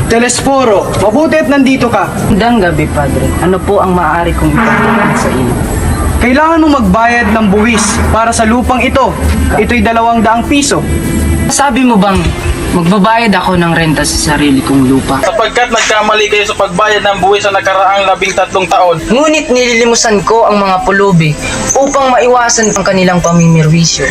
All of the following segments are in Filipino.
Telesforo, mabuti at nandito ka. Magandang gabi, Padre. Ano po ang maaari kong ipagtulong sa iyo? Kailangan mong magbayad ng buwis para sa lupang ito. Ito'y 200 piso. Sabi mo bang magbabayad ako ng renta sa sarili kong lupa? Sapagkat nagkamali kayo sa pagbayad ng buwis sa nakaraang 13 taon. Ngunit nililimusan ko ang mga pulubi upang maiwasan ang kanilang pamimirwisyo.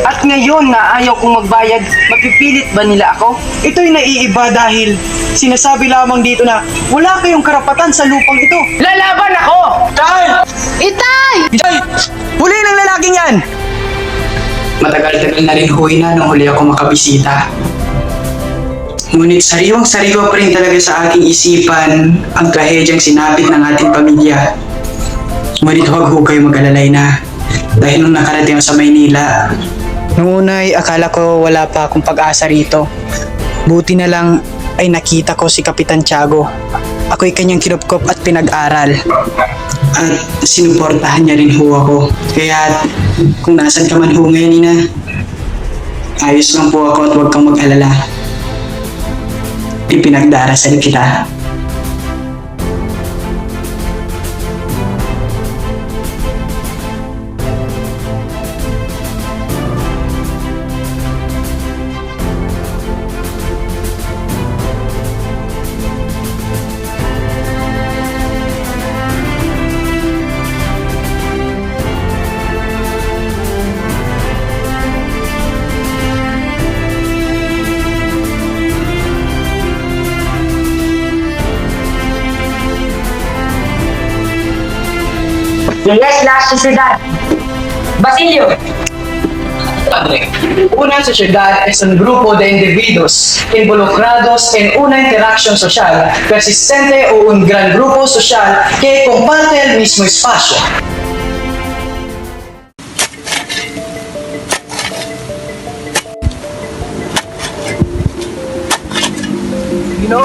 At ngayon na ayaw kong magbayad, mapipilit ba nila ako? Ito'y naiiba dahil sinasabi lamang dito na wala kayong karapatan sa lupang ito. Lalaban ako! Tay! Itay! Tay! Huli ng lalaking yan! Matagal-tagal na rin huwi na nung huli ako makabisita. Ngunit sariwang-sariwa pa rin talaga sa aking isipan ang trahedyang sinapit ng ating pamilya. Ngunit huwag ho kayo mag-alalay na dahil nung nakarating ako sa Maynila. Noong una ay akala ko wala pa akong pag-asa rito. Buti na lang ay nakita ko si Kapitan Tiago. Ako'y kanyang kinupkop at pinag-aral. At sinuportahan niya rin ho ako. Kaya kung nasan ka man ho ngayon, Ina, ayos lang po ako at huwag kang mag-alala. Ipinagdarasal kita. Yes, la sociedad. Basilio. Una sociedad es un grupo de individuos involucrados en una interacción social persistente o un gran grupo social que comparte el mismo espacio. Gino,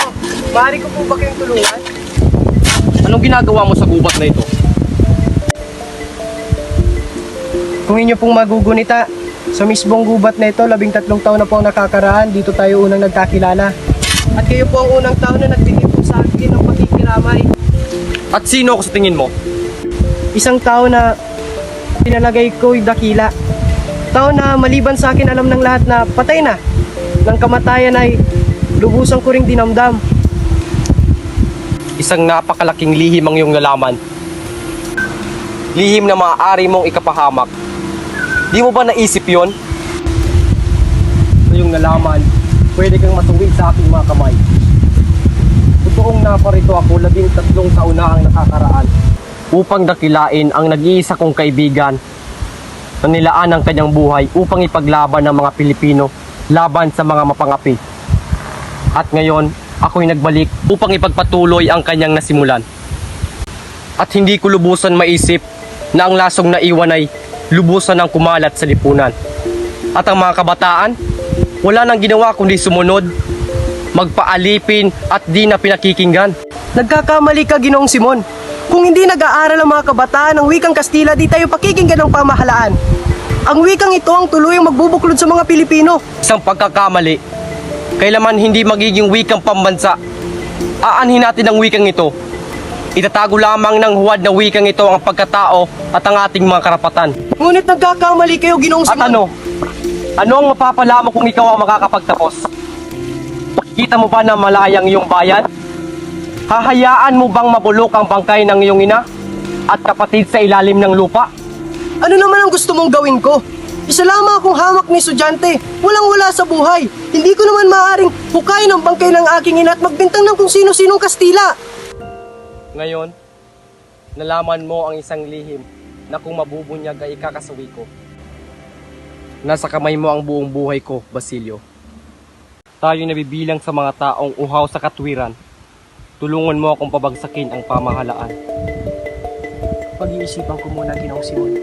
maaari ko po ba kayong tulungan? Anong ginagawa mo sa gubat na ito? Kung inyo pong magugunita, sa mismong gubat na ito, 13 taon na po ang nakakaraan, dito tayo unang nagkakilala. At kayo po ang unang tao na nagbigay po sa akin ng pakikiramay. At sino ako sa tingin mo? Isang tao na pinalagay ko'y dakila. Tao na maliban sa akin alam ng lahat na patay na. Nang kamatayan ay lubusan ko ring dinamdam. Isang napakalaking lihim ang iyong nalaman. Lihim na maaari mong ikapahamak. Di mo ba naisip yon? Sa iyong nalaman, pwede kang matuwid sa aking mga kamay. Totoong naparito ako 13 taon na ang nakakaraan upang dakilain ang nag-iisa kong kaibigan na nilaan ang kanyang buhay upang ipaglaban ng mga Pilipino laban sa mga mapangapi. At ngayon, ako'y nagbalik upang ipagpatuloy ang kanyang nasimulan. At hindi ko lubusan maisip na ang lasong naiwan ay lubusan ng kumalat sa lipunan. At ang mga kabataan, wala nang ginawa kundi sumunod, magpaalipin at di na pinakikinggan. Nagkakamali ka, Ginoong Simon. Kung hindi nag-aaral ang mga kabataan ng wikang Kastila, di tayo pakikinggan ng pamahalaan. Ang wikang ito ang tuluyang magbubuklod sa mga Pilipino. Isang pagkakamali, kailaman hindi magiging wikang pambansa. Aanhin natin ang wikang ito. Itatago lamang ng huwad na wikang ito ang pagkatao at ang ating mga karapatan. Ngunit nagkakamali kayo, Ginoong At Simon. ano? Ano ang mapapala mo kung ikaw ang makakapagtapos? Kita mo ba na malayang iyong bayan? Hahayaan mo bang mabulok ang bangkay ng iyong ina at kapatid sa ilalim ng lupa? Ano naman ang gusto mong gawin ko? Isa lamang akong hamak ni estudyante. Walang-wala sa buhay. Hindi ko naman maaaring hukayin ang bangkay ng aking ina at magbintang ng kung sino-sinong Kastila. Ngayon, nalaman mo ang isang lihim na kung mabubunyag ay ikakasawi ko. Nasa kamay mo ang buong buhay ko, Basilio. Tayo nabibilang sa mga taong uhaw sa katwiran. Tulungan mo akong pabagsakin ang pamahalaan. Pag-iisipan ko muna, Ginoong Simon.